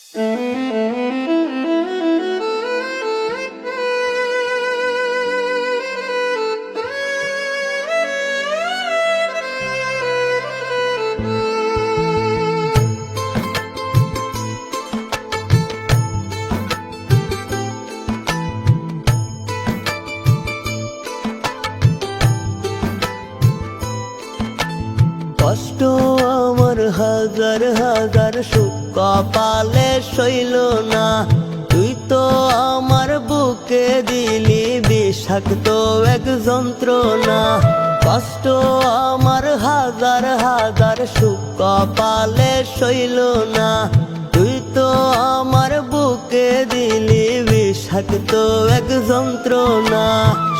কষ্ট আমার হাজার হাজার সুখ কপালে সইল না, তুই তো আমার বুকে দিলি বিষাক্ত এক যন্ত্রণা। কষ্ট আমার হাজার হাজার সুখ কপালে সইল না, তুই তো আমার বুকে দিলি বিষাক্ত এক যন্ত্রণা।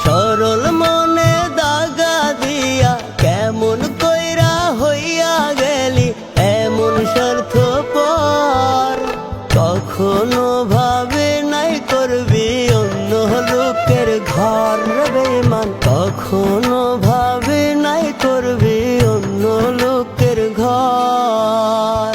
সরল মনে দাগা দিয়া কেমন কইরা হইয়া গেলি এমন স্বার্থপর। কখনো ভাবে নাই করবি অন্য লোকের ঘর বেঈমান, কখনো ভাবে নাই করবি অন্য লোকের ঘর।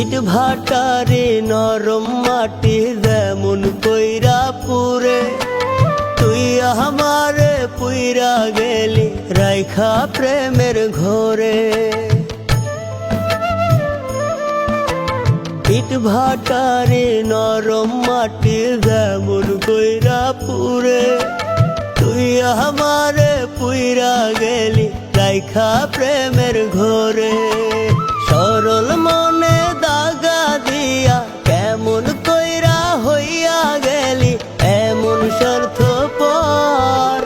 ইট ভাটারে নরম মাটি যেমন কইরা পুরে, তুই আমারে পুইরা গেলি রাইখা প্রেমের ঘরে। ইট ভাটারে নরম মাটি যেমন কইরা পুরে, তুই আমারে পুইরা গেলি রাইখা প্রেমের ঘরে। সরল মনে দাগা দিয়া কেমন কইরা হইয়া গেলি এমন স্বার্থপর।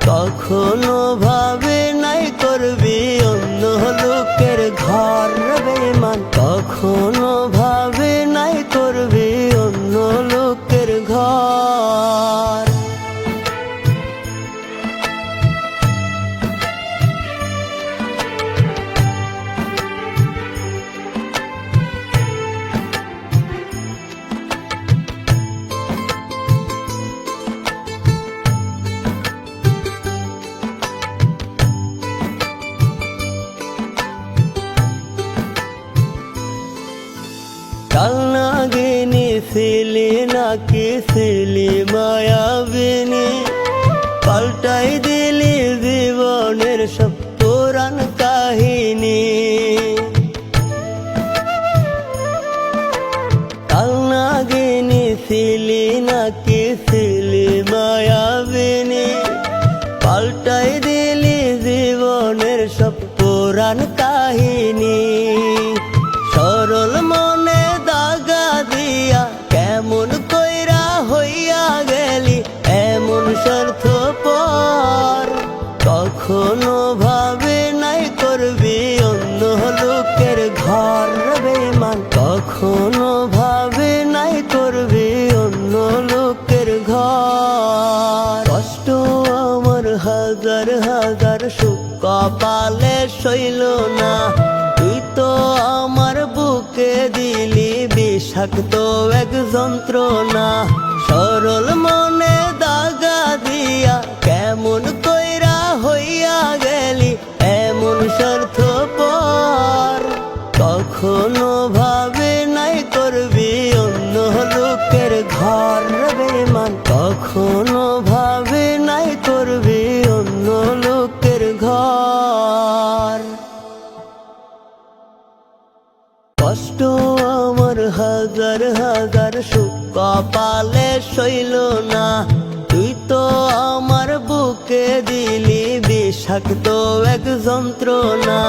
কখনো ভাবে নাই করবি অন্য লোকের ঘর বেঈমান, কখনো ভাবে নাই করবি অন্য লোকের ঘর। কাল নাগিনী ছিলি নাকি ছিলি মায়াবিনী, পাল্টাই দিলি জীবনের সব পুরাণ কাহিনী। কাল নাগিনী ছিলি নাকি ছিলি মায়াবিনী, পাল্টাই দিলি জীবনের সব পুরাণ কাহিনী। সরল মনে দাগা দিয়া কেমন কইরা হইয়া গেলি এমন স্বার্থপর। কখনো ভাবে নাই করবি অন্য লোকের ঘর বেঈমান, কখনো ভাবে নাই করবি অন্য লোকের ঘর। কষ্ট আমার হাজার হাজার সুখ কপালে সইল না, তুই তো আমার বুকে দিলি বিষাক্ত এক যন্ত্রণা। সরল মনে দাগা দিয়া কেমন কইরা হইয়া গেলি এমন স্বার্থপর। কখনো ভাবে নাই করবি অন্য লোকের ঘর বেঈমান, কখনো ভাবে নাই করবি অন্য লোকের ঘর। কষ্ট আমার হাজার হাজার সুখ কপালে সইল না, তুই তো আমার বুকে দিলি বিষাক্ত এক যন্ত্রণা।